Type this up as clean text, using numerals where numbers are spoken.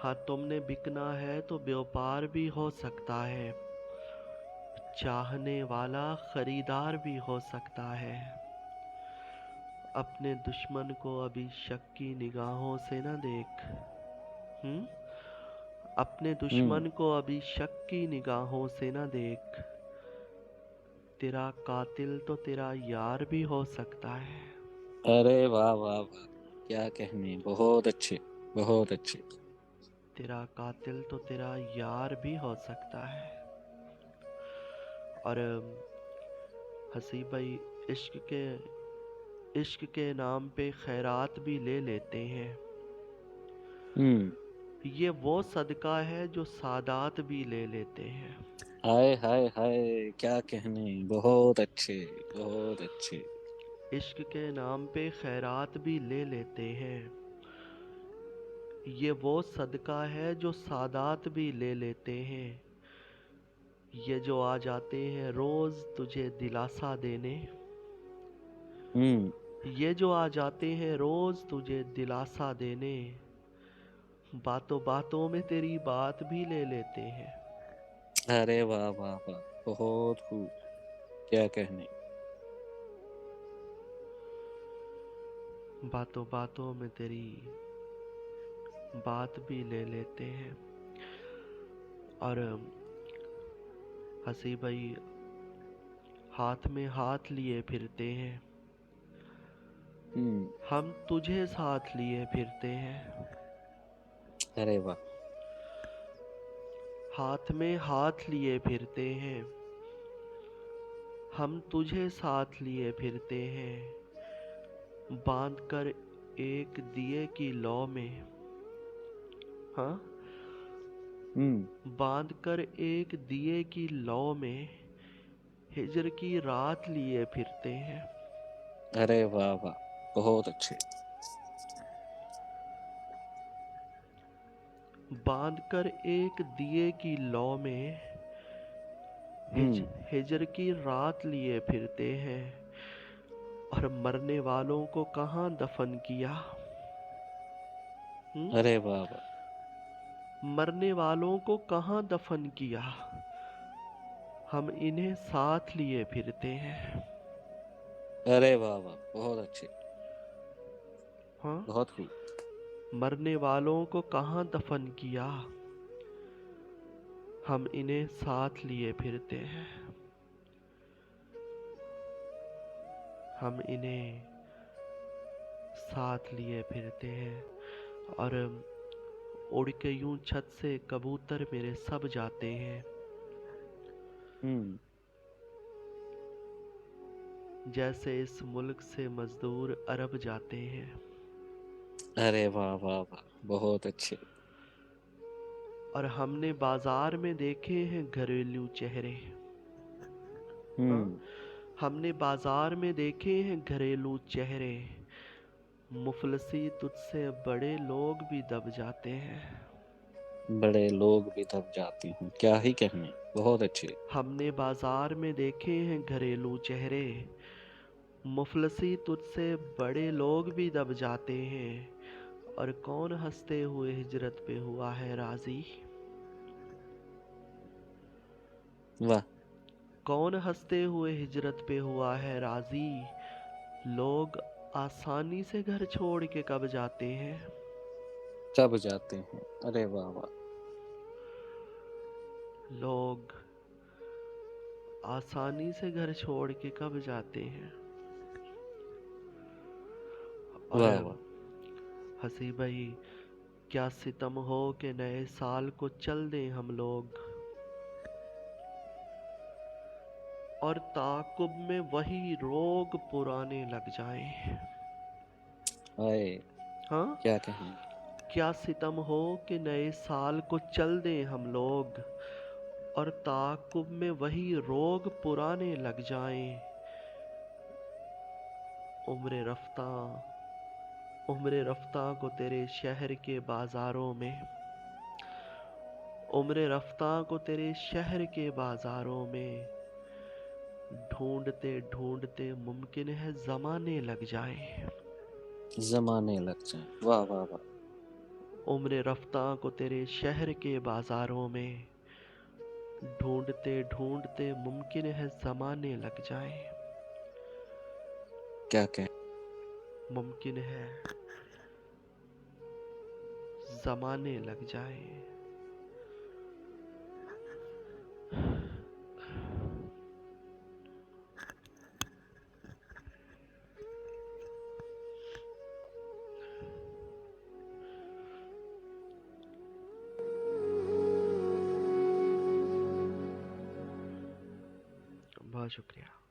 हाँ, तुमने बिकना है तो व्यापार भी हो सकता है, चाहने वाला खरीदार भी हो सकता है। अपने दुश्मन को अभी शक की निगाहों से न देख। हम्म। अपने हम्म। दुश्मन को अभी शक की निगाहों से न देख। तेरा कातिल तो तेरा यार भी हो सकता है। अरे वाह वाह वाह, क्या कहने, बहुत अच्छे, बहुत अच्छे। तेरा कातिल तो तेरा यार भी हो सकता है। और हसी भाई, इश्क के नाम पे खैरात भी ले लेते हैं। हम्म। ये वो सदका है जो सादात भी ले लेते हैं। हाय हाय हाय, क्या कहने, बहुत अच्छे, बहुत अच्छे। इश्क के नाम पे खैरात भी ले लेते हैं। ये वो सदका है जो सादात भी ले लेते हैं। ये जो आ जाते हैं रोज तुझे दिलासा देने। हम्म। ये जो आ जाते हैं रोज तुझे दिलासा देने। बातों बातों में तेरी बात भी ले लेते हैं। अरे वाह वाह वाह, बहुत खूब, क्या कहने। बातों बातों में तेरी बात भी ले लेते हैं। और हंसी भाई, हाथ में हाथ लिए फिरते हैं। हम्म। हम तुझे साथ लिए फिरते हैं। अरे वाह। हाथ में हाथ लिए फिरते हैं। हम तुझे साथ लिए फिरते हैं। बांध कर एक दिए की लौ में। हाँ। हम्म। बांध कर एक दिए की लौ में हिजर की रात लिए फिरते हैं। अरे वाह वाह, बहुत अच्छे। बांध कर एक दिए की लौ में हम्म। हिजर की रात लिए फिरते हैं। और मरने वालों को कहाँ दफन किया। हुँ? अरे वाह वाह। मरने वालों को कहाँ दफन किया। हम इन्हें साथ लिए फिरते हैं। अरे वाह वाह, बहुत अच्छे, हाँ। बहुत खूब। मरने वालों को कहाँ दफन किया। हम इन्हें साथ लिए फिरते हैं। हम इन्हें साथ लिए फिरते हैं। और उड़ के यूं छत से कबूतर मेरे सब जाते हैं। हम्म। जैसे इस मुल्क से मजदूर अरब जाते हैं। अरे वाह वाह वाह, बहुत अच्छे। और हमने बाजार में देखे हैं घरेलू चेहरे। हाँ। हम्म। हमने बाजार में देखे हैं घरेलू चेहरे। मुफलसी तुझसे बड़े लोग भी दब जाते हैं। बड़े लोग भी दब जाते हैं, क्या ही कहने, बहुत अच्छे। हमने बाजार में देखे हैं घरेलू चेहरे। मुफलसी तुझसे बड़े लोग भी दब जाते हैं। और कौन हंसते हुए हिजरत पे हुआ है राजी। वाह। कौन हंसते हुए हिजरत पे हुआ है राजी। लोग आसानी से घर छोड़ के कब जाते हैं। कब जाते हैं, अरे वाह वाह। लोग आसानी से घर छोड़ के कब जाते हैं। और वाह वाह। हंसी भाई, क्या सितम हो के नए साल को चल दें हम लोग। और ताकुब में वही रोग पुराने लग जाएं। हाय, हाँ। क्या कहने। क्या सितम हो कि नए साल को चल दें हम लोग। और ताकुब में वही रोग पुराने लग जाएं। उम्र रफ्ता उम्र रफ्ता को तेरे शहर के बाजारों में। उम्र रफ्ता को तेरे शहर के बाजारों में ढूंढते ढूंढते मुमकिन है जमाने लग जाएं। जमाने लग जाए, वाह वाह वाह। उम्र रफ्ता को तेरे शहर के बाजारों में, ढूंढते ढूंढते मुमकिन है जमाने लग जाए। क्या कह मुमकिन है जमाने लग जाए। बहुत शुक्रिया।